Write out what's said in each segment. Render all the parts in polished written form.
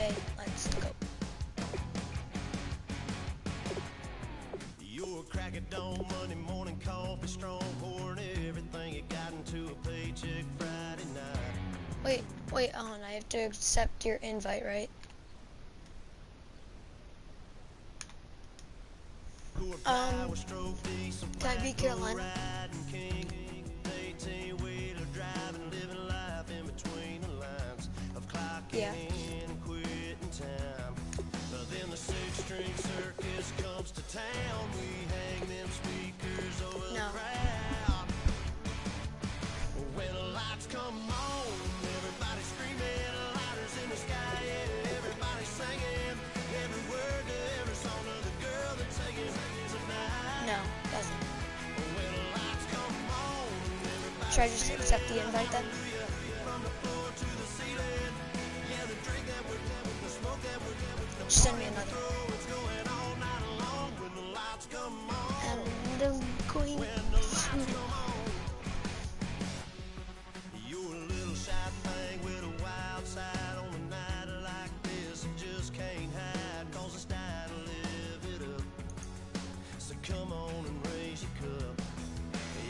Okay, let's go. You're cracking dawn, Monday morning coffee, strong pouring everything you got into a paycheck Friday night. Wait, on. I have to accept your invite, right? Can I be Carolina? Yeah. Then the six-string circus comes to town. We hang them speakers over the crowd. When the lights come on, everybody screaming, lighters in the sky, yeah, everybody singing every word to every song of the girl that's singing tonight. No, doesn't. When the lights come on, everybody should I just accept the invite then? from the floor to the ceiling. Yeah, the drink that we're having, the smoke that we're having. Just send me another. It's going all night long when the lights come on. And I'm going When the lights come on. You're a little shy thing with a wild side on a night like this. You just can't hide, cause it's time to live it up. So come on and raise your cup.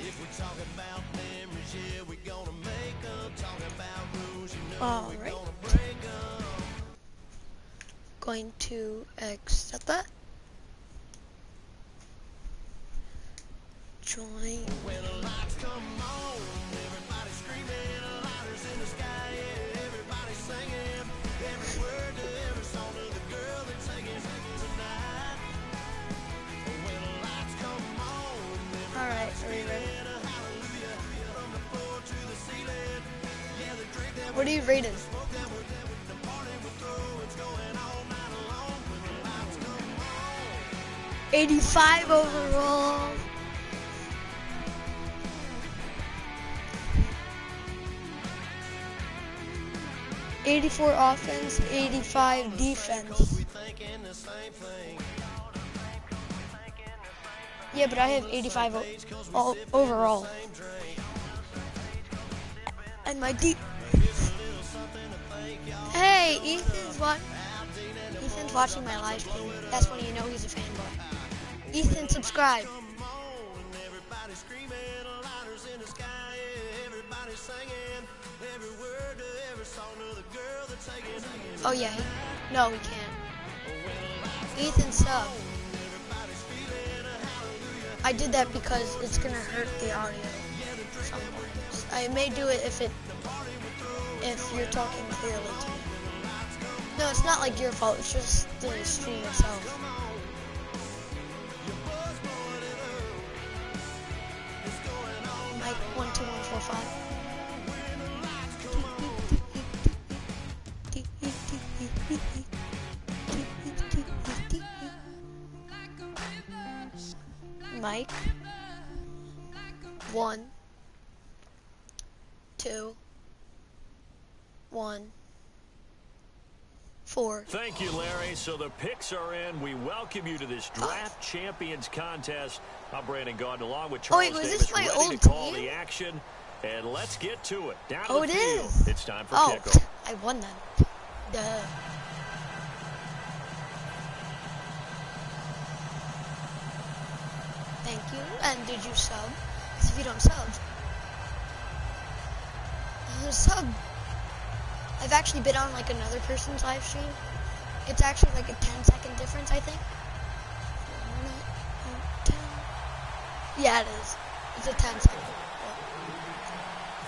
If we talk about memories, yeah, we're gonna make them. Talk about rules, you know we're gonna break them. Going to accept that. Join. When the lights come on, everybody screaming, lighters in the sky, yeah, everybody singing every word to every song of the girl that's singing tonight. When the lights come on, Alright, are you ready? hallelujah, from the floor to the ceiling. Yeah, the drink that What are you rated? smoke that we're having, the party we throw, it's going all night long. When the lights come on. 85 overall. '84 offense, 85 defense. Yeah, but I have 85 overall. And my Hey, Ethan's watching my live stream. That's when you know he's a fanboy. Ethan, subscribe. Oh yeah, no, he can't. Ethan, sub. I did that because it's gonna hurt the audio sometimes. I may do it if you're talking clearly to me. No, it's not like your fault. It's just the stream itself. Mike 12145. Mike 1 2 1 4. Thank you, Larry. So the picks are in. We welcome you to this Draft Champions contest. I'm Brandon Gordon along with Charles was Davis, this my ready old to call team? the action. And let's get to it. Down Oh, the it field. is. It's time for Oh, kickoff. I won then. Duh. Thank you. And did you sub? Because if you don't sub, I've actually been on like another person's live stream. It's actually like a 10-second difference, I think. 10. Yeah, it is. It's a 10-second.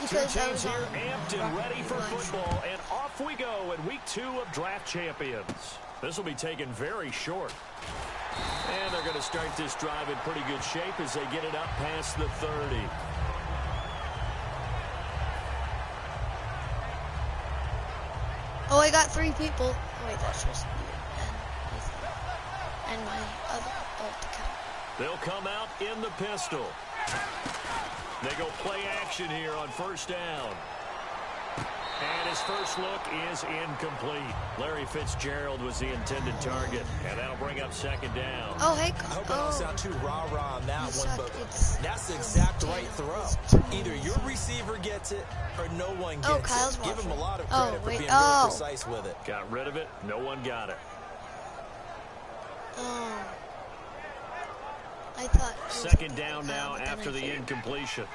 Because Two I teams was here on amped and ready for live. football, and off we go in week 2 of Draft Champions. This will be taken very short. And they're going to start this drive in pretty good shape as they get it up past the 30. Oh, I got 3 people. Oh, wait, that's just me and my other alt account. They'll come out in the pistol. They go play action here on first down. And his first look is incomplete. Larry Fitzgerald was the intended target, and that'll bring up second down. Oh, hey. I hope I don't sound too rah-rah on that one, but that's the exact right throw. Either your receiver gets it or no one gets Kyle's it. Give him a lot of watching. credit for being really precise with it. Got rid of it. No one got it. Oh. I thought. Second down now after the incompletion.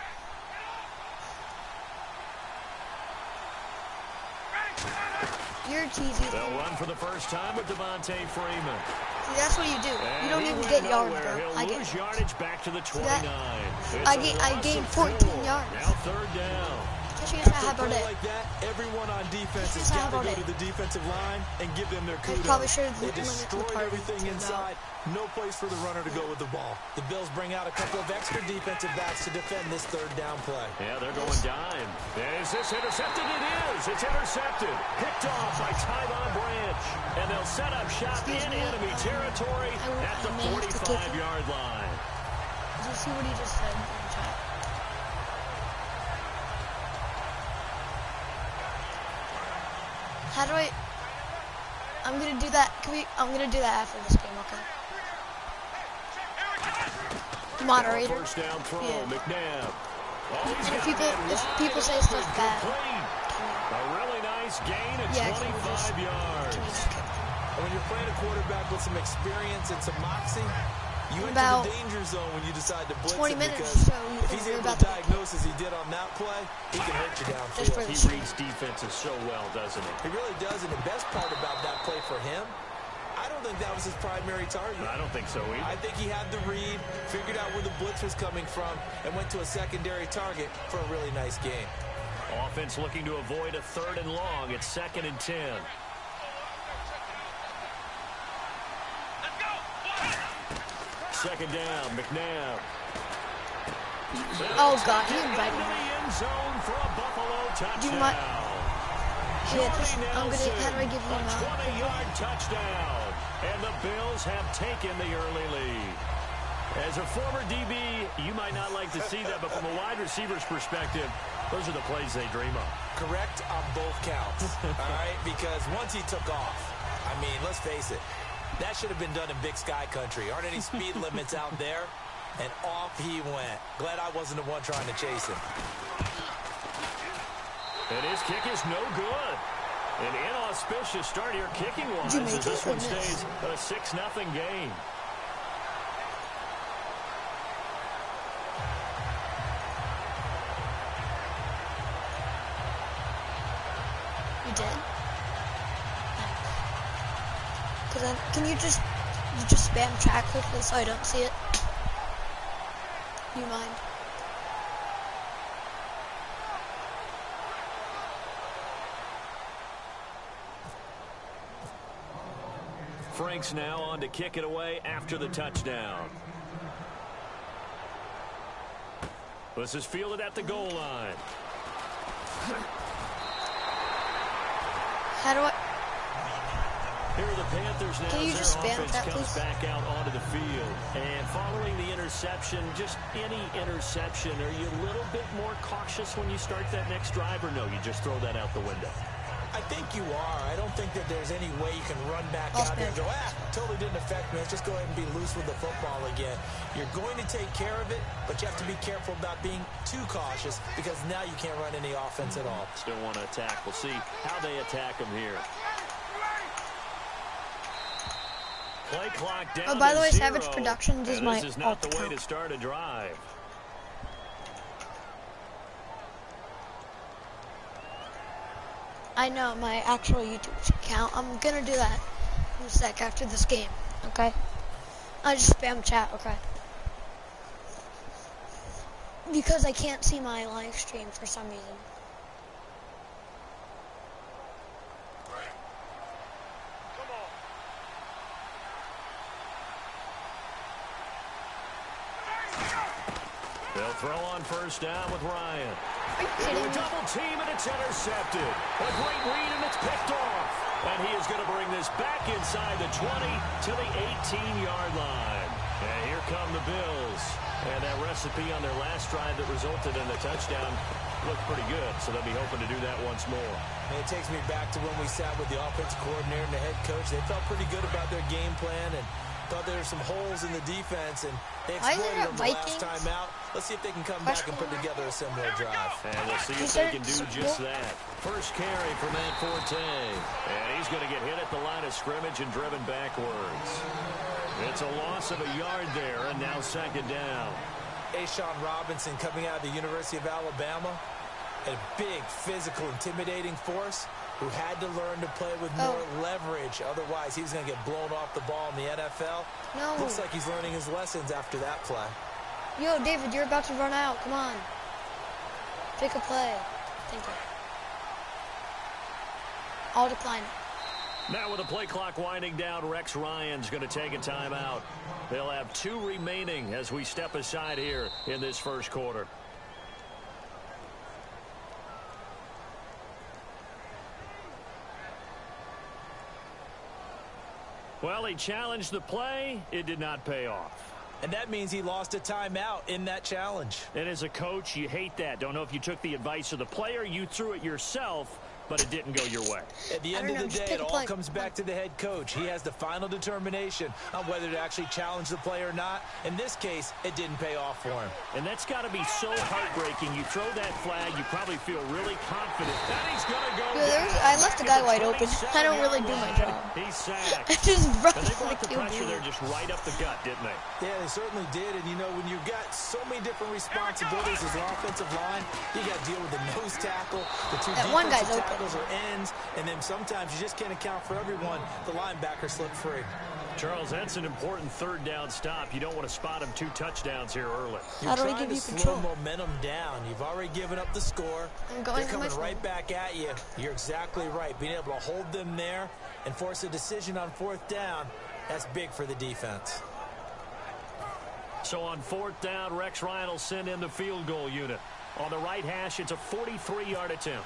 You're cheesy. They'll run for the first time with Devontae Freeman. See, that's what you do. You don't even get yards, bro. I get yardage back to the 29. I gained 14 yards. Now third down. After a play like that, everyone on defense has got to go to the defensive line and give them their kudos. They destroyed everything inside. No place for the runner to go with the ball. The Bills bring out a couple of extra defensive backs to defend this third down play. Yeah, they're going dime. Is this intercepted? It is. It's intercepted. Picked off by Tyvon Branch. And they'll set up shop in enemy territory at the 45-yard line. Did you see what he just said in the chat? How do I'm gonna do that. I'm gonna do that after this game, okay? Moderator. First down throw, McNabb. And if people say stuff bad, a really nice gain at 25 yards. And when you're playing a quarterback with some experience and some moxie, you enter the danger zone when you decide to blitz 20 him, minutes, because so if he's able to diagnose as he did on that play, he can hurt you downfield. He reads defenses so well, doesn't he? He really does, and the best part about that play for him, I don't think that was his primary target. I don't think so either. I think he had the read, figured out where the blitz was coming from, and went to a secondary target for a really nice game. Offense looking to avoid a third and long. It's 2nd and 10. Second down, McNabb. Oh, God, he invited me. The end zone for a Buffalo touchdown. Do you mind? Yeah, how do I give you a 20-yard touchdown. And the Bills have taken the early lead. As a former DB, you might not like to see that, but from a wide receiver's perspective, those are the plays they dream of. Correct on both counts, all right? Because once he took off, I mean, let's face it, that should have been done in Big Sky Country. Aren't any speed limits out there? And off he went. Glad I wasn't the one trying to chase him. And his kick is no good. An inauspicious start here kicking-wise as this one stays a 6-0 game. You did? Can you just spam chat quickly so I don't see it? You mind? Frank's now on to kick it away after the touchdown. This is fielded at the goal line. How do I? Here are the Panthers now. Can you just spam that, comes please? back out onto the field. And following the interception, just any interception, are you a little bit more cautious when you start that next drive, or no, you just throw that out the window? I think you are. I don't think that there's any way you can run back out there and go, totally didn't affect me. Let's just go ahead and be loose with the football again. You're going to take care of it, but you have to be careful about being too cautious because now you can't run any offense at all. Still want to attack. We'll see how they attack him here. Play clock down. Oh, by the way, 0. Savage Productions is my This is not the way to start a drive. I know my actual YouTube account. I'm gonna do that in a sec after this game, okay? I just spam chat, okay? Because I can't see my live stream for some reason. They'll throw on first down with Ryan. Are you kidding me? Double team and it's intercepted. A great read and it's picked off. And he is going to bring this back inside the 20 to the 18-yard line. And here come the Bills. And that recipe on their last drive that resulted in a touchdown looked pretty good, so they'll be hoping to do that once more. And it takes me back to when we sat with the offensive coordinator and the head coach. They felt pretty good about their game plan and thought there were some holes in the defense, and they exploited them the last time out. Let's see if they can come back and put together a similar drive. And we'll see if they can do just that. First carry for Matt Forte. And he's going to get hit at the line of scrimmage and driven backwards. It's a loss of a yard there, and now second down. Ashawn Robinson coming out of the University of Alabama. A big, physical, intimidating force who had to learn to play with more leverage. Otherwise, he's going to get blown off the ball in the NFL. No. Looks like he's learning his lessons after that play. Yo, David, you're about to run out. Come on. Pick a play. Thank you. I'll decline it. Now with the play clock winding down, Rex Ryan's going to take a timeout. They'll have 2 remaining as we step aside here in this first quarter. Well, he challenged the play. It did not pay off. And that means he lost a timeout in that challenge. And as a coach, you hate that. Don't know if you took the advice of the player. You threw it yourself, but it didn't go your way. At the end of the day, it all comes back to the head coach. He has the final determination on whether to actually challenge the play or not. In this case, it didn't pay off for him. And that's got to be so heartbreaking. You throw that flag, you probably feel really confident. That he's going to go. I left the guy wide open. I don't really do my job. He's sacked. I just rushed and they brought the the pressure there just right up the gut, didn't they? Yeah, they certainly did. And, you know, when you've got so many different responsibilities as an offensive line, you got to deal with the nose tackle, the 2 defensive tackles or ends. And then sometimes you just can't account for everyone. The linebacker slipped free. Charles, that's an important third down stop. You don't want to spot him 2 touchdowns here early. You're trying to slow momentum down. You've already given up the score. They're coming right back at you. You're exactly right. Being able to hold them there and force a decision on 4th down, that's big for the defense. So on 4th down, Rex Ryan will send in the field goal unit. On the right hash, it's a 43-yard attempt.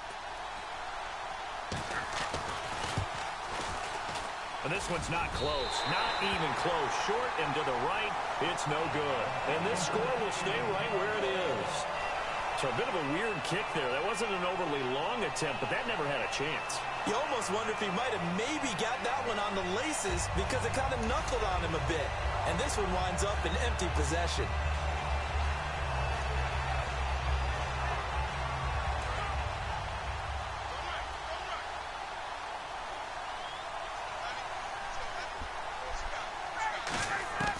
And this one's not close. Not even close. Short and to the right, it's no good. And this score will stay right where it is. So a bit of a weird kick there. That wasn't an overly long attempt, but that never had a chance. You almost wonder if he might have maybe got that one on the laces because it kind of knuckled on him a bit. And this one winds up in empty possession.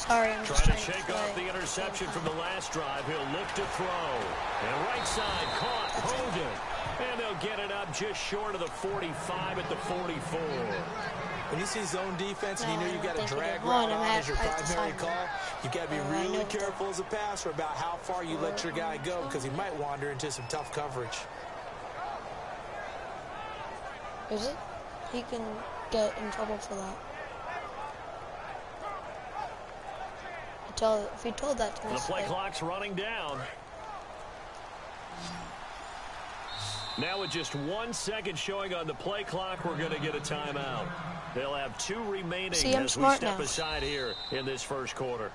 Sorry, I'm just trying to shake off the interception from the last drive. He'll look to throw. And right side caught Hogan. And they'll get it up just short of the 45 at the 44. When you see zone defense and you know you've got a drag route on as your primary call, you've got to be really careful as a passer about how far you let your guy go because he might wander into some tough coverage. Is it? He can get in trouble for that. If he told that to me. The play clock's running down. Now with just 1 second showing on the play clock, we're going to get a timeout. They'll have 2 remaining as we step aside here in this first quarter.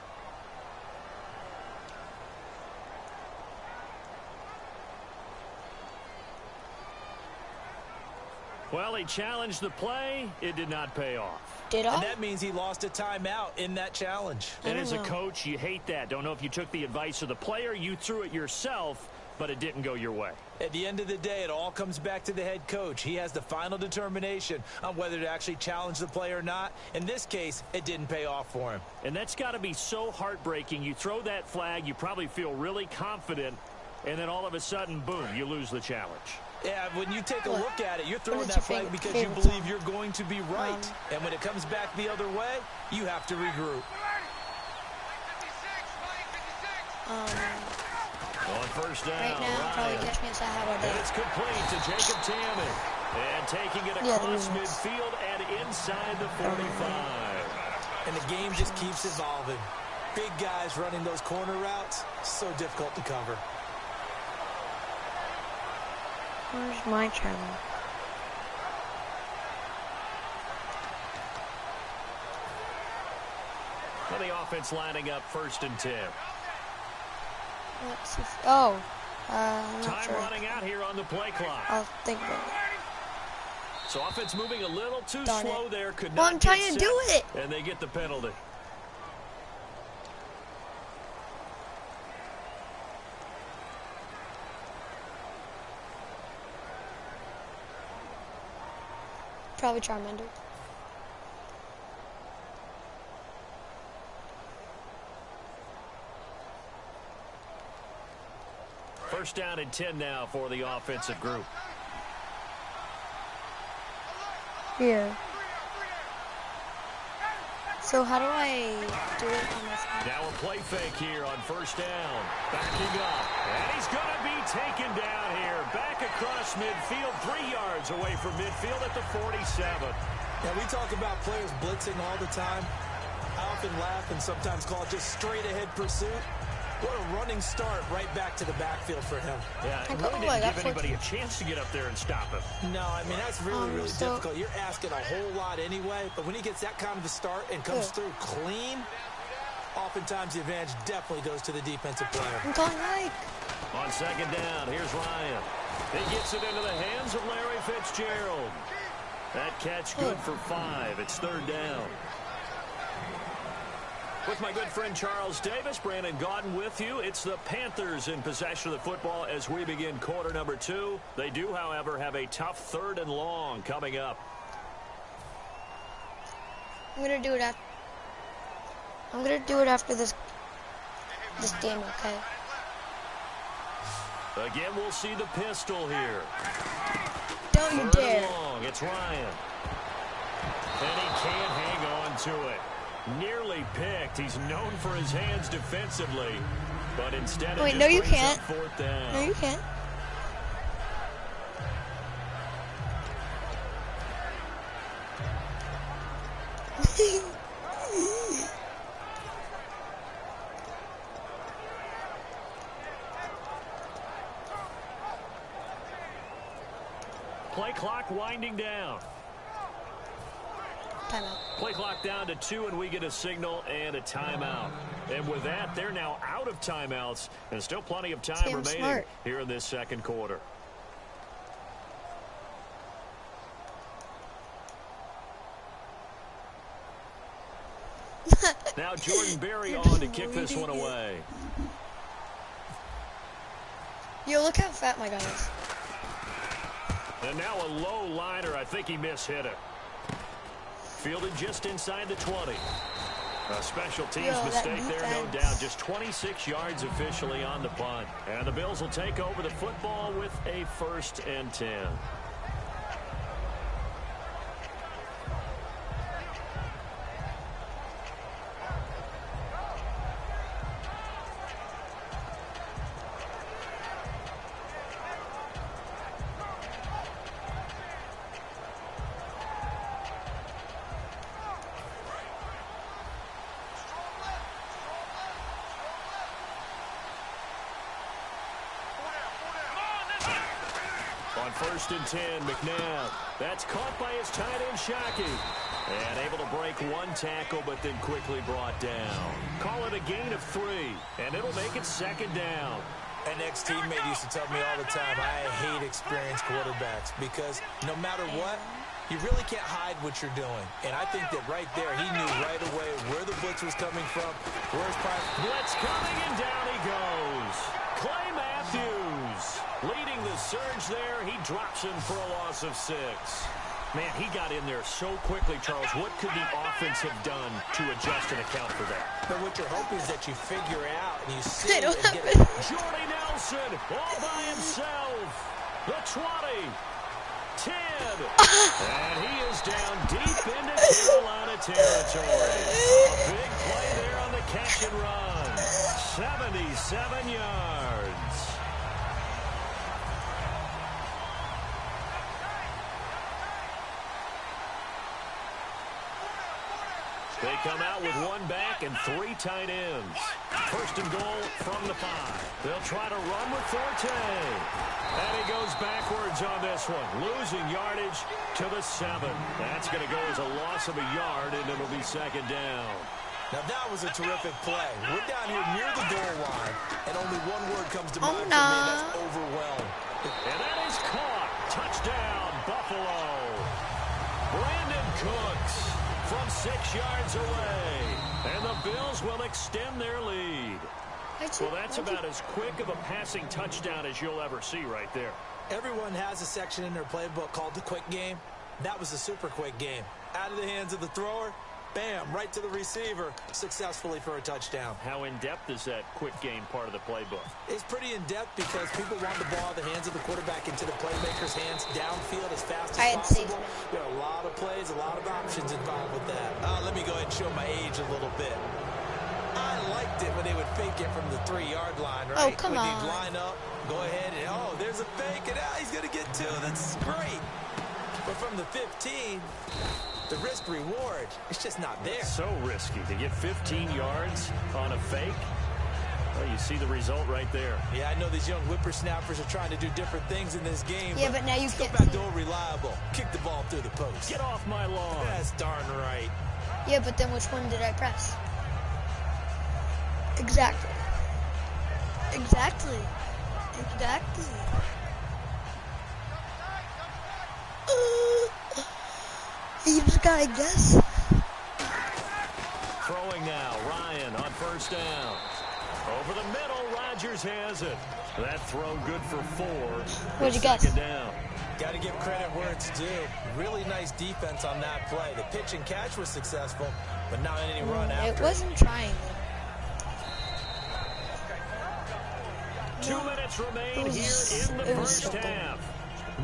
Well, he challenged the play. It did not pay off. Did I? And that means he lost a timeout in that challenge. And as a coach, you hate that. Don't know if you took the advice of the player. You threw it yourself, but it didn't go your way. At the end of the day, it all comes back to the head coach. He has the final determination on whether to actually challenge the play or not. In this case, it didn't pay off for him. And that's got to be so heartbreaking. You throw that flag, you probably feel really confident, and then all of a sudden, boom, you lose the challenge. Yeah, when you take a look at it, you're throwing that flag because you believe you're going to be right. And when it comes back the other way, you have to regroup. On first down, right now, probably catch me inside. How about that? And it's complete to Jacob Tammany. And taking it across midfield and inside the 45. And the game just keeps evolving. Big guys running those corner routes, so difficult to cover. Where's my channel? And the offense lining up 1st and 10. Let's see. Oh. I'm not Time sure. running out here on the play clock. I'll think about it. So offense moving a little too Darn slow it. there. Could Well, not I'm trying get to set, do it. and they get the penalty. Probably Charmander. First down and 10 now for the offensive group. Here. So how do I do it on my phone? Now a play fake here on 1st down. Backing up. And he's going to be taken down here. Back across midfield, 3 yards away from midfield at the 47. Yeah, we talk about players blitzing all the time. I often laugh and sometimes call it just straight ahead pursuit. What a running start right back to the backfield for him. Yeah, it really didn't give anybody a chance to get up there and stop him. No, I mean, that's really difficult. You're asking a whole lot anyway, but when he gets that kind of a start and comes through clean, oftentimes the advantage definitely goes to the defensive player. I'm calling Mike. On 2nd down, here's Ryan. He gets it into the hands of Larry Fitzgerald. That catch good for 5. It's 3rd down. With my good friend Charles Davis, Brandon Gaudin with you. It's the Panthers in possession of the football as we begin quarter number 2. They do, however, have a tough 3rd and long coming up. I'm gonna do it after this game, okay? Again, we'll see the pistol here. Don't you 3rd dare. and long. It's Ryan. And he can't hang on to it. Nearly picked. He's known for his hands defensively, but instead Wait, it no, just you brings can't. up 4th down. No, you can't. Play clock winding down. Timeout. Play clock down to 2, and we get a signal and a timeout. And with that, they're now out of timeouts, and still plenty of time remaining here in this 2nd quarter. Now Jordan Berry on to kick this one away. Yo, look how fat my guy is. And now a low liner. I think he mishit it. Fielded just inside the 20. A special teams mistake there, no doubt. Just 26 yards officially on the punt. And the Bills will take over the football with a 1st and 10. On 1st and 10, McNabb. That's caught by his tight end, Shockey. And able to break 1 tackle, but then quickly brought down. Call it a gain of 3, and it'll make it 2nd down. An ex-teammate used to tell me all the time, I hate experienced quarterbacks because no matter what, you really can't hide what you're doing. And I think that right there, he knew right away where the blitz was coming from, where his prime. Blitz coming, and down he goes. Clay Matthews leading the surge there. He drops him for a loss of 6. Man, he got in there so quickly, Charles. What could the offense have done to adjust and account for that? But what you're hoping is that you figure out and you see it and get it. Jordy Nelson all by himself. The 20. 10. And he is down deep into Carolina territory. A big play there on the catch and run. 77 yards. They come out with 1 back and 3 tight ends. 1st and goal from the 5. They'll try to run with Forte. And he goes backwards on this one, losing yardage to the 7. That's going to go as a loss of a yard, and it'll be 2nd down. Now that was a terrific play. We're down here near the goal line, and only one word comes to mind for me, and that's overwhelmed. And that is caught. Touchdown, Buffalo. Brandon Cooks from 6 yards away. And the Bills will extend their lead. Well, that's about as quick of a passing touchdown as you'll ever see right there. Everyone has a section in their playbook called the quick game. That was a super quick game. Out of the hands of the thrower, bam, right to the receiver, successfully for a touchdown. How in-depth is that quick game part of the playbook? It's pretty in-depth because people want the ball out of the hands of the quarterback into the playmaker's hands downfield as fast as possible. There are a lot of plays, a lot of options involved with that. Let me go ahead and show my age a little bit. I liked it when they would fake it from the 3-yard line, right? Oh, come on. When they'd line up, go ahead, and there's a fake, and he's going to get 2. That's great. But from the 15, the risk-reward, it's just not there. So risky to get 15 yards on a fake. Well, you see the result right there. Yeah, I know these young whippersnappers are trying to do different things in this game. Yeah, but now you can't. Go back to old reliable. Kick the ball through the post. Get off my lawn. That's darn right. Yeah, but then which one did I press? Exactly. You just gotta guess. Throwing now, Ryan on first down. Over the middle, Rodgers has it. That throw good for 4. What'd you guess? Second down. Got to give credit where it's due. Really nice defense on that play. The pitch and catch was successful, but not any run after. It wasn't trying. 2 minutes remain here in the first half.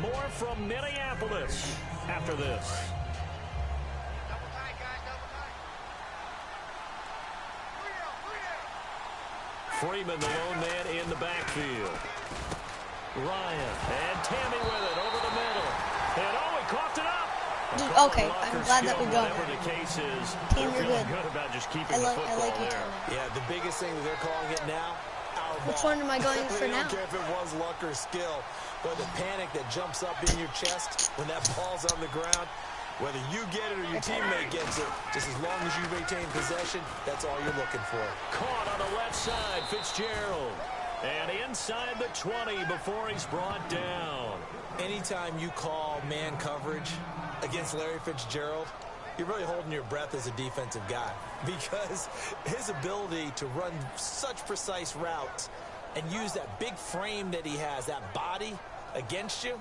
More from Minneapolis after this. Freeman, the lone man in the backfield. Ryan and Tammy with it over the middle. And he coughed it up. Okay, I'm glad that we got it. Whatever the case is, Team, they're you're feeling good about just keeping the football like there. Yeah, the biggest thing that they're calling it now, our Which ball. one am I going for I now? don't care if it was luck or skill, but the panic that jumps up in your chest when that ball's on the ground, whether you get it or your teammate gets it, just as long as you retain possession, that's all you're looking for. Caught on the left side, Fitzgerald. And inside the 20 before he's brought down. Anytime you call man coverage against Larry Fitzgerald, you're really holding your breath as a defensive guy because his ability to run such precise routes and use that big frame that he has, that body against you,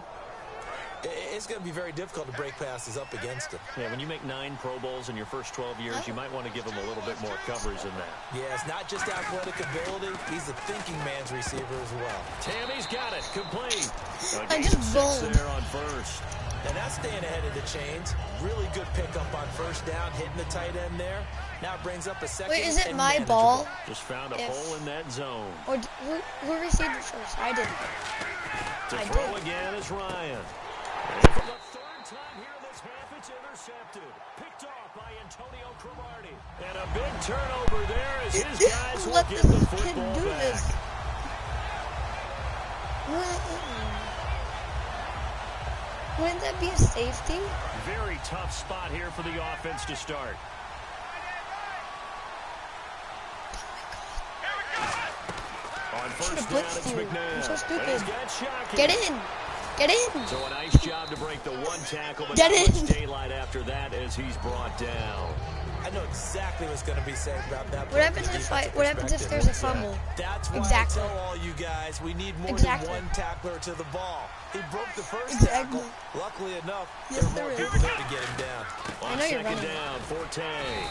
it's going to be very difficult to break passes up against him. Yeah, when you make 9 Pro Bowls in your first 12 years, you might want to give him a little bit more coverage than that. Yeah, it's not just athletic ability. He's a thinking man's receiver as well. Tammy's got it. Complete. I just bowled. There on first. And that's staying ahead of the chains. Really good pickup on first down, hitting the tight end there. Now it brings up a second. Wait, is it my manageable ball? Just found a hole in that zone. Or who received it first? I did. To throw again is Ryan. And for the 3rd time here in this half, it's intercepted. Picked off by Antonio Cromartie. And a big turnover there as his guys will get the football back. Wouldn't that be a safety? Very tough spot here for the offense to start. On first down, it's McNair. I'm so stupid. Got Get in. Get in. So a nice job to break the 1 tackle, but not much daylight after that as he's brought down. I know exactly what's going to be said about that. What happens if there's a fumble? That's why I tell all you guys we need more than one tackler to the ball. He broke the first tackle. Luckily enough, there are more people there to get him down. I know you're running. Down, Forte.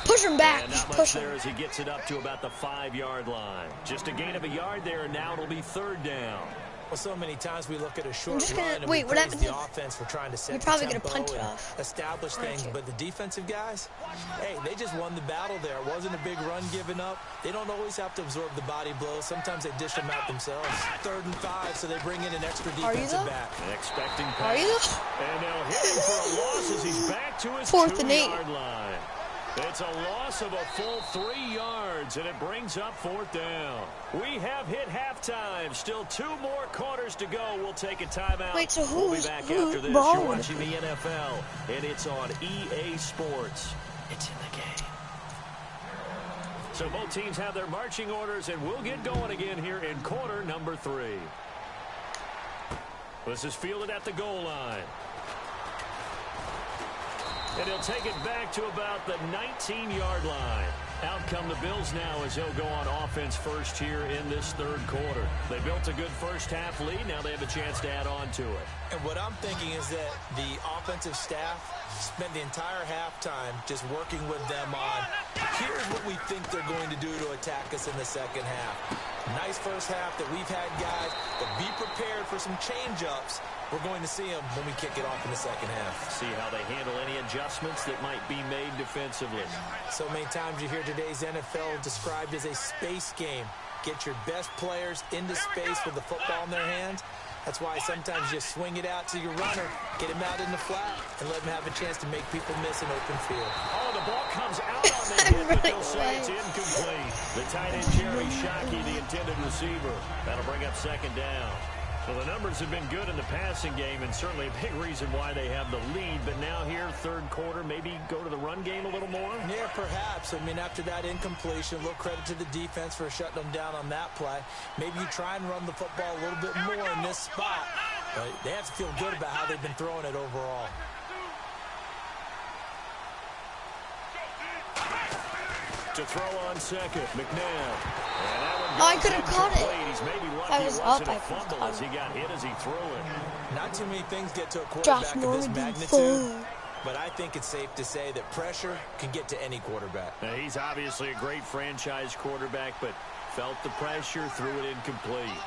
Push him back. And not much there as he gets it up to about the 5-yard line. Just a gain of a yard there, and now it'll be 3rd down. Well, so many times we look at a short run and we praise the offense for trying to set you're probably the going to tempo punt it and off. establish things, but the defensive guys, hey, they just won the battle there. It wasn't a big run given up. They don't always have to absorb the body blows. Sometimes they dish them out themselves. 3rd and 5, so they bring in an extra defensive back. Expecting pass. Are you though? And they'll hit him for a loss as he's back to his 4th and 8. 2-yard line. It's a loss of a full 3 yards, and it brings up 4th down. We have hit halftime. Still 2 more quarters to go. We'll take a timeout. Wait, so we'll be back after this. Ball? You're watching the NFL, and it's on EA Sports. It's in the game. So both teams have their marching orders, and we'll get going again here in quarter number 3. This is fielded at the goal line. And he'll take it back to about the 19-yard line. Out come the Bills now as they'll go on offense first here in this third quarter. They built a good first half lead. Now they have a chance to add on to it. And what I'm thinking is that the offensive staff spent the entire halftime just working with them on, here's what we think they're going to do to attack us in the second half. Nice first half that we've had, guys, but be prepared for some change-ups. We're going to see them when we kick it off in the second half. See how they handle any adjustments that might be made defensively. So many times you hear today's NFL described as a space game. Get your best players into space with the football in their hands. That's why sometimes you swing it out to your runner, get him out in the flat, and let him have a chance to make people miss an open field. Oh, the ball comes out on the hit, but they'll say it's incomplete. The tight end, Jerry Shockey, the intended receiver. That'll bring up second down. Well, the numbers have been good in the passing game, and certainly a big reason why they have the lead. But now here, third quarter, maybe go to the run game a little more? Yeah, perhaps. I mean, after that incompletion, a little credit to the defense for shutting them down on that play. Maybe you try and run the football a little bit more in this spot. But they have to feel good about how they've been throwing it overall. To throw on second, McNabb. I could have caught it. He's maybe lucky I was it up. wasn't I a could have fumble caught as it. he got hit as he threw it. Not too many things get to a quarterback of this magnitude, but I think it's safe to say that pressure can get to any quarterback. Now, he's obviously a great franchise quarterback, but felt the pressure, threw it incomplete.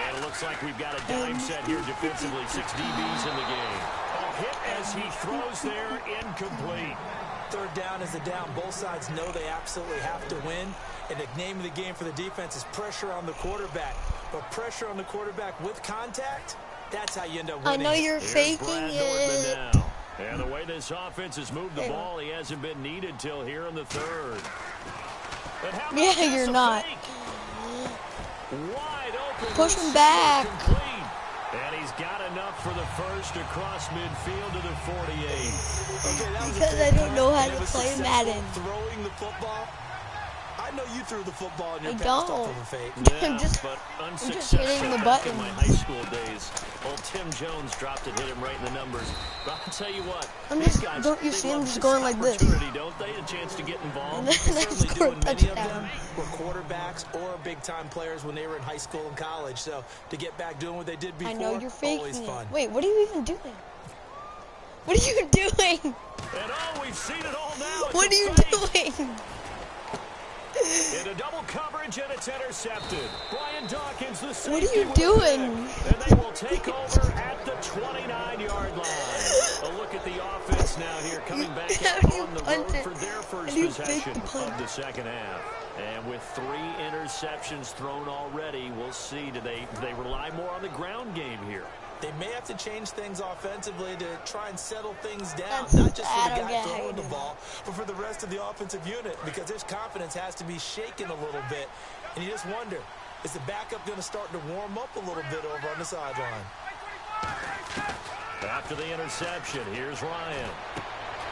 And it looks like we've got a dime set here defensively. 6 DBs in the game. A hit as he throws there, incomplete. Third down is a down. Both sides know they absolutely have to win. And the name of the game for the defense is pressure on the quarterback. But pressure on the quarterback with contact, that's how you end up winning. I know you're faking it. Now. And the way this offense has moved the ball, he hasn't been needed till here in the third. Yeah, you're not. Wide open. Push him back. Complete. And he's got enough for the first across midfield to the 48. Okay, that was because I don't know how to play Madden. Throwing the football. I know you threw the football and you're passed don't. off of a fake. Yeah, I'm just hitting the back in buttons. my high school days. Old Tim Jones dropped it, hit him right in the numbers. But I'll tell you what, these guys, don't you see him love just this going like this? opportunity, don't they? A chance to get involved. And They then I certainly do, scored and a many of them touchdown. were quarterbacks or big-time players when they were in high school and college. So to get back doing what they did before, I know you're faking always fun. it. Wait, what are you even doing? What are you doing? And we've seen it all now. It's What a are you fake. doing? Into double coverage, and it's intercepted. Brian Dawkins, the safety. What are you with the doing? pick. And they will take over at the 29-yard line. A look at the offense now here, coming back out on the road for their first possession of the second half. And with 3 interceptions thrown already, we'll see. Do they rely more on the ground game here? They may have to change things offensively to try and settle things down, That's not just for the bad, guy okay. throwing the ball, but for the rest of the offensive unit, because his confidence has to be shaken a little bit. And you just wonder, is the backup going to start to warm up a little bit over on the sideline? After the interception, here's Ryan.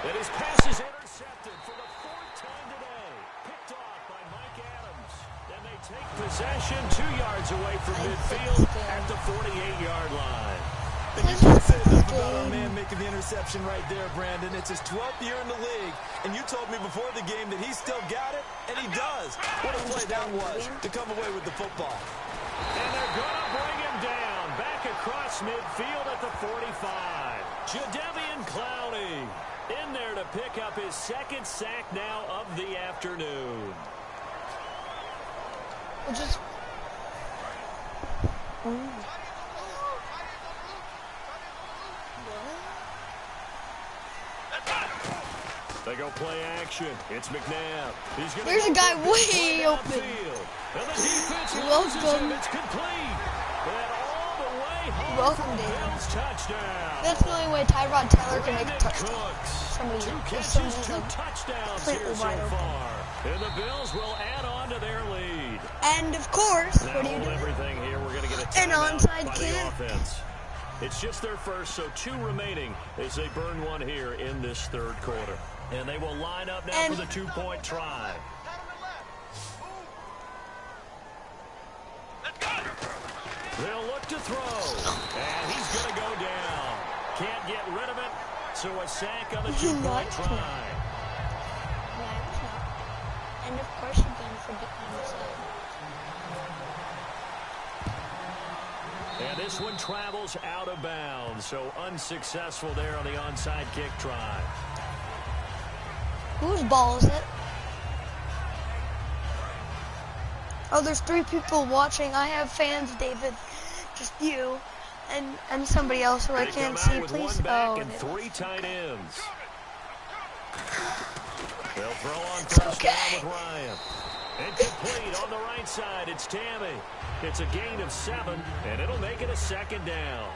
And his pass is intercepted for the 4th time today. Picked off by Mike Adams. And they take possession 2 yards away from midfield at the 48-yard line. And you can't say enough about our man making the interception right there, Brandon. It's his 12th year in the league, and you told me before the game that he still got it, and he does. What a play that was to come away with the football. And they're going to bring him down. Back across midfield at the 45. Jadeveon Clowney in there to pick up his 2nd sack now of the afternoon. Just... They go play action. It's McNabb. He's gonna There's a guy way open. And the defense Welcome. it's complete. And all the way home Welcome, for a David. Bills touchdown. That's the only way Tyrod Taylor can make a Brandon touchdown. Cooks. Somebody, 2 if catches, someone's 2 like touchdowns completely here so wide open. far. And the Bills will add on to their lead. And of course, Now what do you do? everything here. We're going to get a An timeout onside by kick. the offense. It's just their first, so 2 remaining as they burn 1 here in this third quarter. And they will line up now for the 2-point try. They'll look to throw. And he's going to go down. Can't get rid of it. So a sack on the 2-point try. And of course you're going for the onside. And this one travels out of bounds. So unsuccessful there on the onside kick try. Whose ball is it? Oh, there's 3 people watching. I have fans, David. Just you. And somebody else who I can't see, please. One back and 3 tight ends. They'll throw on first down with Ryan. Incomplete on the right side. It's Tammy. It's a gain of 7, and it'll make it a 2nd down.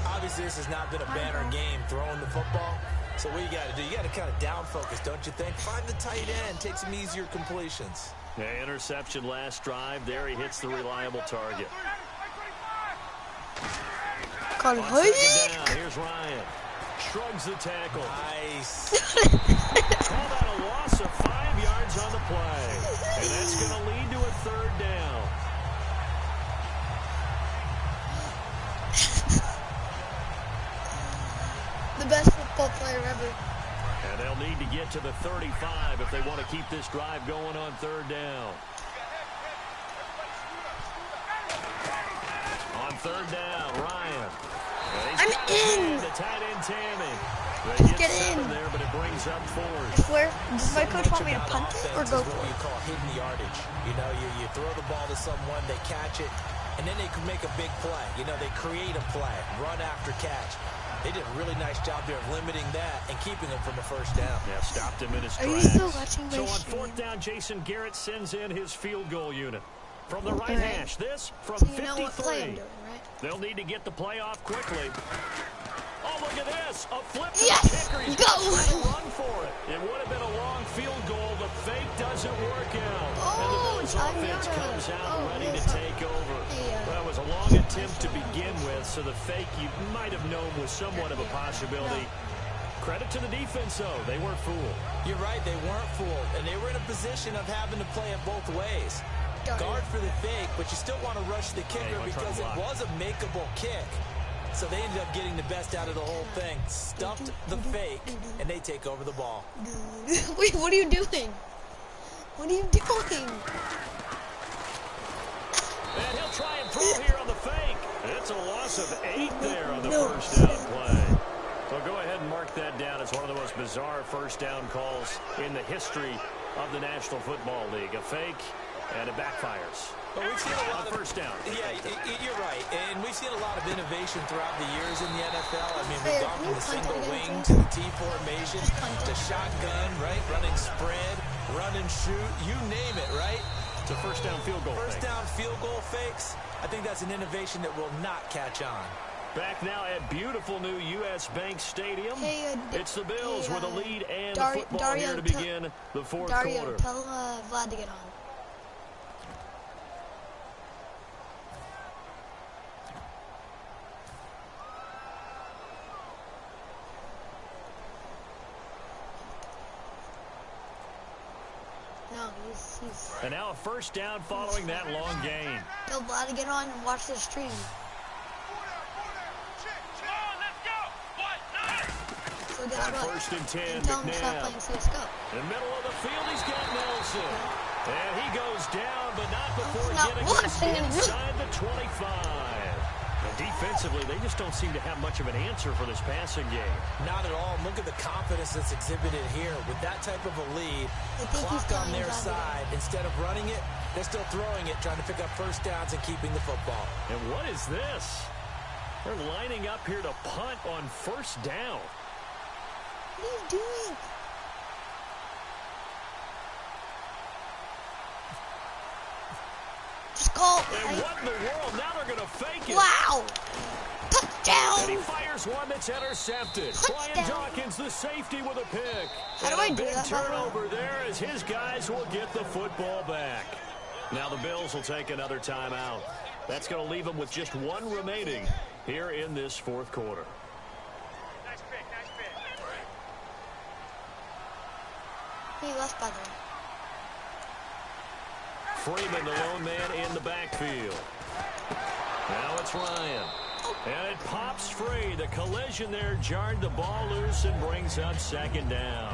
Obviously, this has not been a banner game throwing the football. So what you got to do, you got to kind of down focus, don't you think? Find the tight end, take some easier completions. Yeah, interception last drive. There he hits the reliable target. On 2nd down, here's Ryan. Shrugs the tackle. Nice. Call that a loss of 5 yards on the play. And that's going to lead to a 3rd down. The best football player ever. And they'll need to get to the 35 if they want to keep this drive going on 3rd down. On 3rd down, Ryan. I'm in. The tight end, Tammy. Just get in. There, but it brings up 4th. Does my coach want me to punt it or go for what you call hidden yardage. You know, you throw the ball to someone, they catch it, and then they can make a big play. You know, they create a play, run after catch. They did a really nice job there of limiting that and keeping him from a 1st down. Yeah, stopped him in his tracks. Are you still watching my So on stream? 4th down, Jason Garrett sends in his field goal unit. From the right hash, this from so you 53. know what play I'm doing, right? They'll need to get the play off quickly. Oh, look at this. A flip to Yes! the kicker. He's Go! trying to run for it. It would have been a long field goal. The fake doesn't work out. And the Bills offense comes out ready to take over. Yeah. Well, it was a long attempt to begin with, so the fake you might have known was somewhat of a possibility. Credit to the defense, though. They weren't fooled. You're right. They weren't fooled. And they were in a position of having to play it both ways. Guard for the fake, but you still want to rush the kicker because it was a makeable kick. So they ended up getting the best out of the whole thing. Stuffed the fake, and they take over the ball. Wait, what are you doing? What are you doing? And he'll try and throw here on the fake. It's a loss of 8 there on the 1st down play. So go ahead and mark that down as one of the most bizarre 1st down calls in the history of the National Football League. A fake, and it backfires. But we've seen a lot of 1st down. Yeah, you're right. And we've seen a lot of innovation throughout the years in the NFL. I mean, we've gone from the single wing to the T formation to shotgun, right? Running spread, run and shoot, you name it, right? It's a 1st down field goal. 1st down field goal fakes. I think that's an innovation that will not catch on. Back now at beautiful new U.S. Bank Stadium. It's the Bills with a lead and the football here to begin the 4th quarter. Tell Vlad to get on. No, he's... And now a 1st down following that long gain. Tell Vlad to get on and watch the stream. So guess on what? 1st and 10, tell him to stop playing CSGO. In the middle of the field, he's got Nelson. And he goes down, but not before getting inside the 25. And defensively, they just don't seem to have much of an answer for this passing game. Not at all. Look at the confidence that's exhibited here. With that type of a lead, clock on their side, instead of running it, they're still throwing it, trying to pick up 1st downs and keeping the football. And what is this? They're lining up here to punt on 1st down. What are you doing? Just call. And what in the world? Now they're going to fake it. Wow. Touchdown. And he fires one that's intercepted. Brian Dawkins, the safety, with a pick. How do I do big that? Turnover there as his guys will get the football back. Now the Bills will take another timeout. That's going to leave them with just 1 remaining here in this 4th quarter. Nice pick, nice pick. He left by the way. Freeman, the lone man in the backfield. Now it's Ryan. And it pops free. The collision there jarred the ball loose and brings up second down.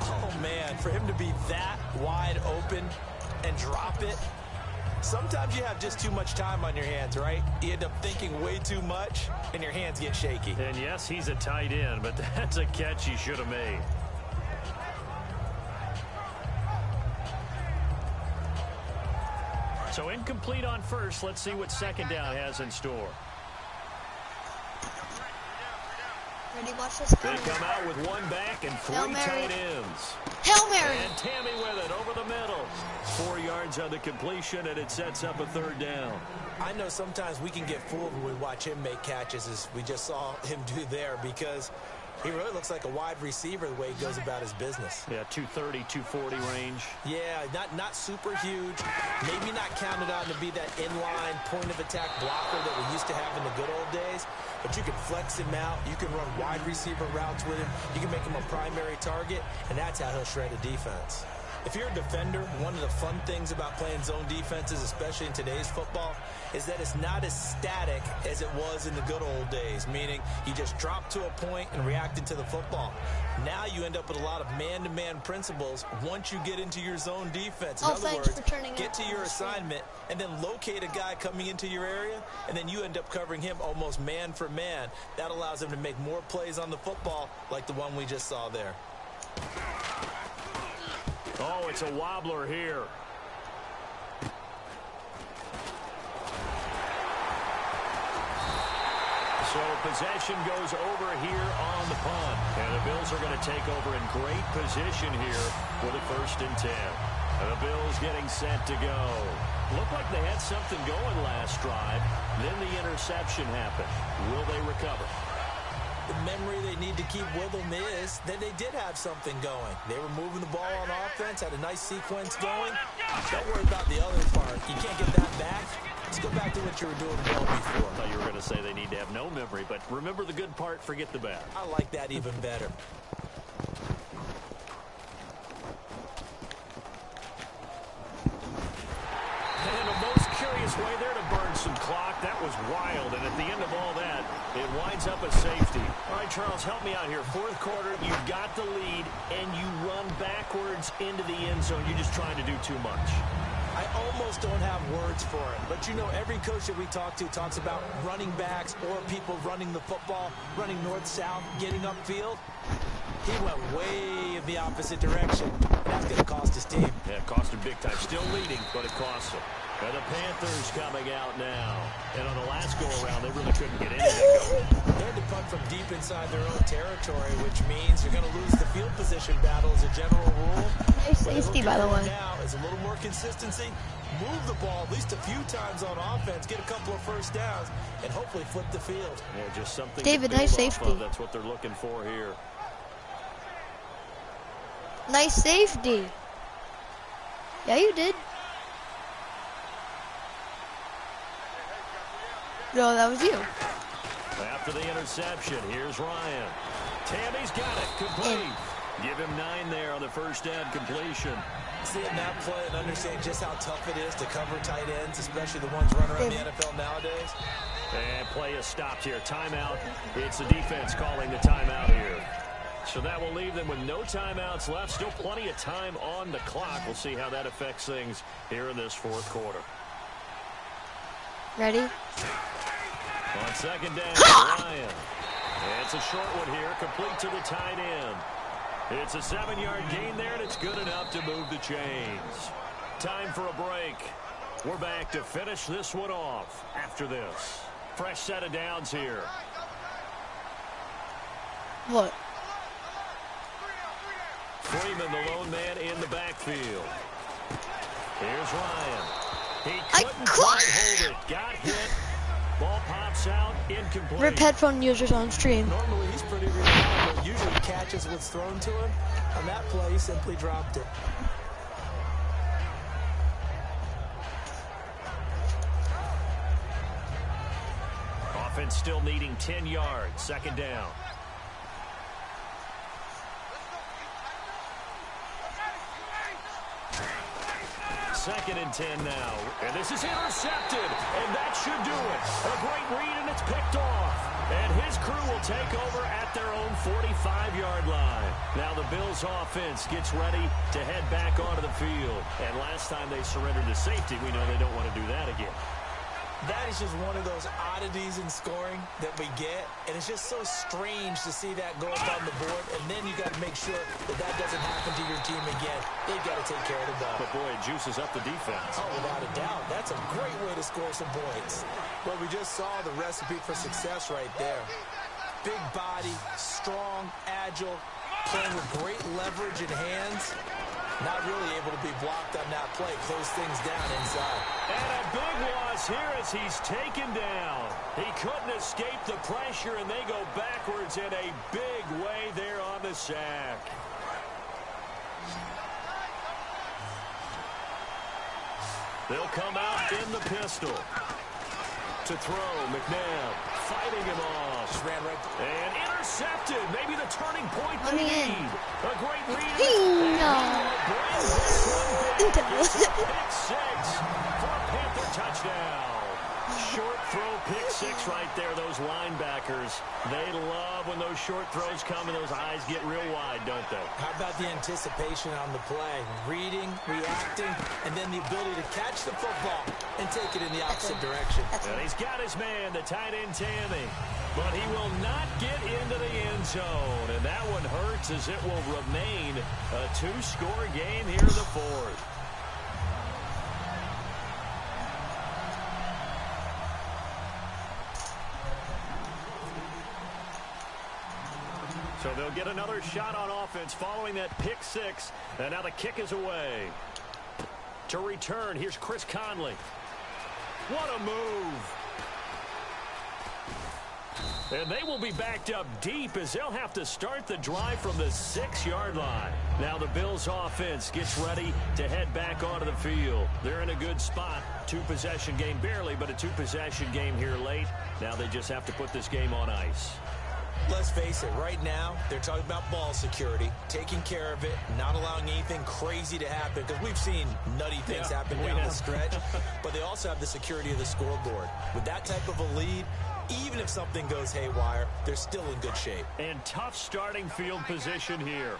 Oh, man, for him to be that wide open and drop it. Sometimes you have just too much time on your hands, right? You end up thinking way too much, and your hands get shaky. And yes, he's a tight end, but that's a catch he should have made. So incomplete on first. Let's see what second down has in store. Ready, watch this. They come out with one back and three tight ends. Hail Mary. And Tammy with it over the middle. 4 yards on the completion, and it sets up a third down. I know sometimes we can get fooled when we watch him make catches, as we just saw him do there, because he really looks like a wide receiver the way he goes about his business. Yeah, 230, 240 range. Yeah, not super huge. Maybe not counted on to be that inline point-of-attack blocker that we used to have in the good old days. But you can flex him out. You can run wide receiver routes with him. You can make him a primary target, and that's how he'll shred a defense. If you're a defender, one of the fun things about playing zone defenses, especially in today's football, is that it's not as static as it was in the good old days, meaning you just drop to a point and reacted to the football. Now you end up with a lot of man-to-man principles once you get into your zone defense. In other words, get to your assignment and then locate a guy coming into your area, and then you end up covering him almost man for man. That allows him to make more plays on the football like the one we just saw there. Oh, it's a wobbler here. So possession goes over here on the punt. And the Bills are going to take over in great position here with a 1st and 10. And the Bills getting set to go. Looked like they had something going last drive. Then the interception happened. Will they recover? The memory they need to keep with them is that they did have something going. They were moving the ball on offense, had a nice sequence going. Don't worry about the other part. You can't get that back. Let's go back to what you were doing well before. I thought you were going to say they need to have no memory, but remember the good part, forget the bad. I like that even better. And the most curious way there to burn some clock. That was wild, and at the end of all that, it winds up a safety. All right, Charles, help me out here. 4th quarter, you've got the lead, and you run backwards into the end zone. You're just trying to do too much. I almost don't have words for it. But, you know, every coach that we talk to talks about running backs or people running the football, running north-south, getting upfield. He went way in the opposite direction. That's going to cost his team. Yeah, it cost him big time. Still leading, but it cost him. And the Panthers coming out now. And on the last go-around, they really couldn't get anything going. They had to punt from deep inside their own territory, which means you're going to lose the field position battle as a general rule. Nice safety, by the way. Now is a little more consistency. Move the ball at least a few times on offense, get a couple of 1st downs, and hopefully flip the field. Yeah, just something David, to build nice off safety. of. That's what they're looking for here. Nice safety. Yeah, you did. No, that was you. After the interception, here's Ryan. Tammy's got it. Complete. Give him 9 there on the 1st down completion. Seeing that play and understanding just how tough it is to cover tight ends, especially the ones running around the NFL nowadays. And play is stopped here. Timeout. It's the defense calling the timeout here. So that will leave them with no timeouts left. Still plenty of time on the clock. We'll see how that affects things here in this 4th quarter. Ready? On 2nd down, Ryan. It's a short one here, complete to the tight end. It's a 7-yard gain there, and it's good enough to move the chains. Time for a break. We're back to finish this one off after this. Fresh set of downs here. What? Freeman, the lone man in the backfield. Here's Ryan. He couldn't quite hold it. Got hit. Ball pops out, incomplete. Rip headphone users on stream. Normally he's pretty reliable. Usually catches what's thrown to him. On that play, he simply dropped it. Offense still needing 10 yards. 2nd down. 2nd and 10 now. And this is intercepted, and that should do it. A great read, and it's picked off. And his crew will take over at their own 45-yard line. Now the Bills' offense gets ready to head back onto the field. And last time they surrendered to safety, we know they don't want to do that again. That is just one of those oddities in scoring that we get, and it's just so strange to see that go up on the board, and then you got to make sure that that doesn't happen to your team again. They've got to take care of the ball. But boy, it juices up the defense. Oh, without a doubt. That's a great way to score some points. Well, we just saw the recipe for success right there. Big body, strong, agile, playing with great leverage in hands. Not really able to be blocked on that play. Close things down inside. And a big loss here as he's taken down. He couldn't escape the pressure, and they go backwards in a big way there on the sack. They'll come out in the pistol. To throw, McNabb fighting him off. Just ran right. And intercepted. Maybe the turning point they need. A great read. It's a pick six for a Panther touchdown. Short throw pick six right there. Those linebackers, they love when those short throws come and those eyes get real wide, don't they? How about the anticipation on the play? Reading, reacting, and then the ability to catch the football and take it in the opposite direction. And he's got his man, the tight end Tammy. But he will not get into the end zone. And that one hurts as it will remain a two-score game here in the fourth. So they'll get another shot on offense following that pick six. And now the kick is away. To return, here's Chris Conley. What a move. And they will be backed up deep as they'll have to start the drive from the 6-yard line. Now the Bills offense gets ready to head back onto the field. They're in a good spot. Two-possession game barely, but a two-possession game here late. Now they just have to put this game on ice. Let's face it, right now, they're talking about ball security, taking care of it, not allowing anything crazy to happen, because we've seen nutty things happen down the stretch, but they also have the security of the scoreboard. With that type of a lead, even if something goes haywire, they're still in good shape. And tough starting field position here.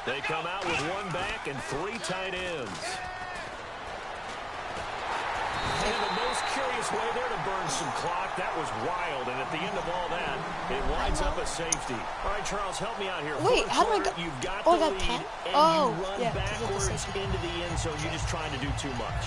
They come out with one back and three tight ends. And the most curious way there to burn some clock. That was wild. And at the end of all that, it winds up a safety. All right, Charles, help me out here. Wait, how do I go? You've got the lead, and you run yeah, backwards into the end zone. You're just trying to do too much.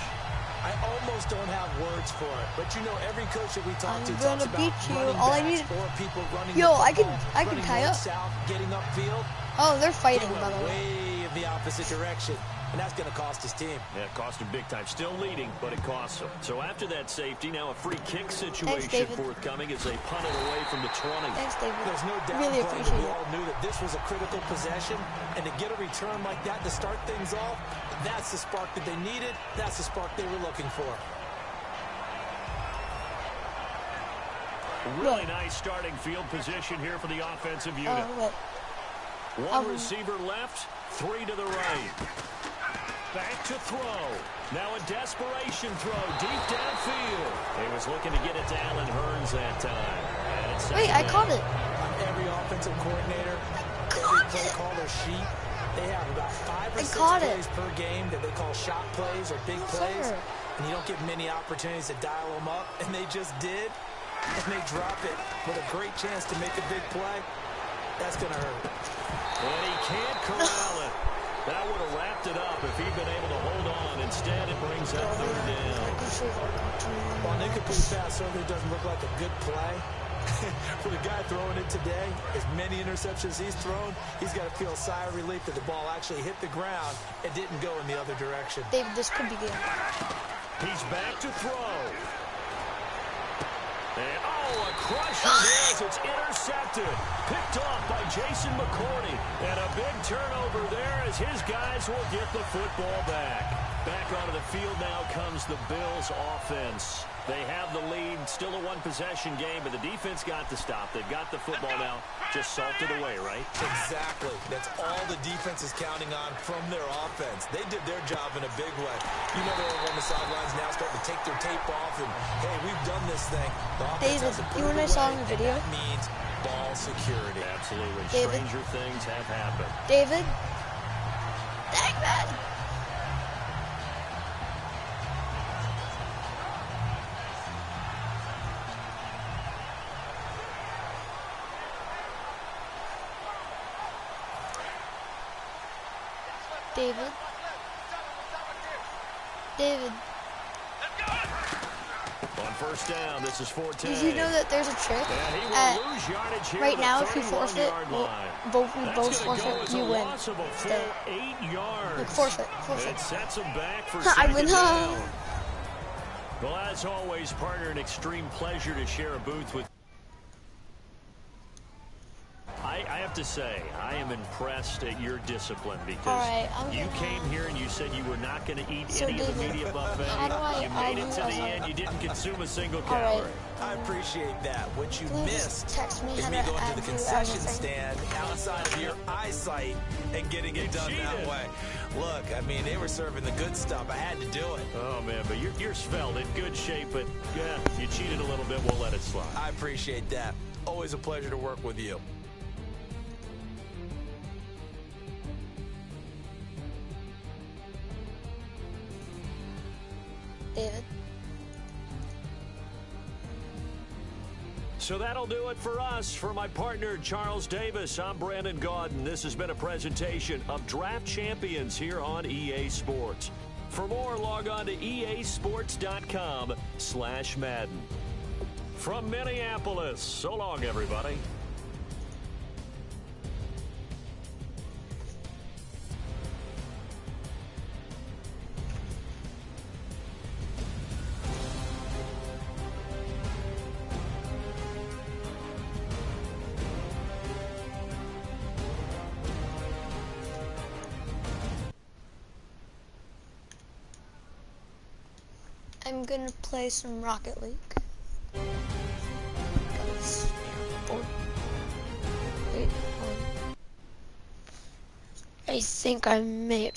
I almost don't have words for it, but you know every coach that we talk to gonna talks about beat you. running All I backs need. or people running Yo, the I can football, tie up. South, getting upfield. Oh, they're fighting, They by went the way. way in the opposite direction, and that's going to cost his team. Yeah, it cost him big time. Still leading, but it costs him. So after that safety, now a free kick situation forthcoming as they punt it away from the 20. Thanks, David. There's no doubt Really that appreciate we it. all knew that this was a critical possession, and to get a return like that to start things off, that's the spark that they needed. That's the spark they were looking for. Really nice starting field position here for the offensive unit. One receiver left, three to the right. Back to throw. Now a desperation throw deep downfield. He was looking to get it to Allen Hurns that time. Wait, I caught it. Every offensive coordinator, every play caller sheet, they have about 5 or 6 plays per game that they call shot plays or big plays. And you don't get many opportunities to dial them up, and they just did. And they drop it with a great chance to make a big play. That's going to hurt. And he can't corral it. That would have wrapped it up if he'd been able to hold on. Instead, it brings that third down. While incomplete pass certainly doesn't look like a good play, for the guy throwing it today, as many interceptions he's thrown, he's got to feel a sigh of relief that the ball actually hit the ground and didn't go in the other direction. David, this could be good. He's back to throw. And, a crusher there as it's intercepted. Picked off by Jason McCourty. And a big turnover there as his guys will get the football back. Back onto the field now comes the Bills offense. They have the lead, still a one-possession game, but the defense got to stop. They've got the football now, just salted away, right? Exactly. That's all the defense is counting on from their offense. They did their job in a big way. You know they're over on the sidelines now starting to take their tape off, and, hey, we've done this thing. David, you and I saw in the video. That means ball security. Absolutely. David. Stranger things have happened. David? David! David? David? On first down, this is 14. Did you know that there's a trick? Right now, if you forfeit, we both forfeit, you win. Stay. 8 yards. Look, forfeit. It sets them back for I win. second down. Well, as always, partner, an extreme pleasure to share a booth with. I have to say, I am impressed at your discipline because you came here and you said you were not going to eat any of the media buffet. You made it to the end. You didn't consume a single calorie. I appreciate that. What you missed text me is me going to the concession stand outside of your eyesight and getting it done that way. Look, I mean, they were serving the good stuff. I had to do it. Oh, man, but you're svelte, in good shape, but yeah, you cheated a little bit. We'll let it slide. I appreciate that. Always a pleasure to work with you. David. So that'll do it for us. For my partner, Charles Davis, I'm Brandon Gaudin. This has been a presentation of Draft Champions here on EA Sports. For more, log on to easports.com/Madden. From Minneapolis, so long, everybody. I'm gonna play some Rocket League. Wait, I think I may have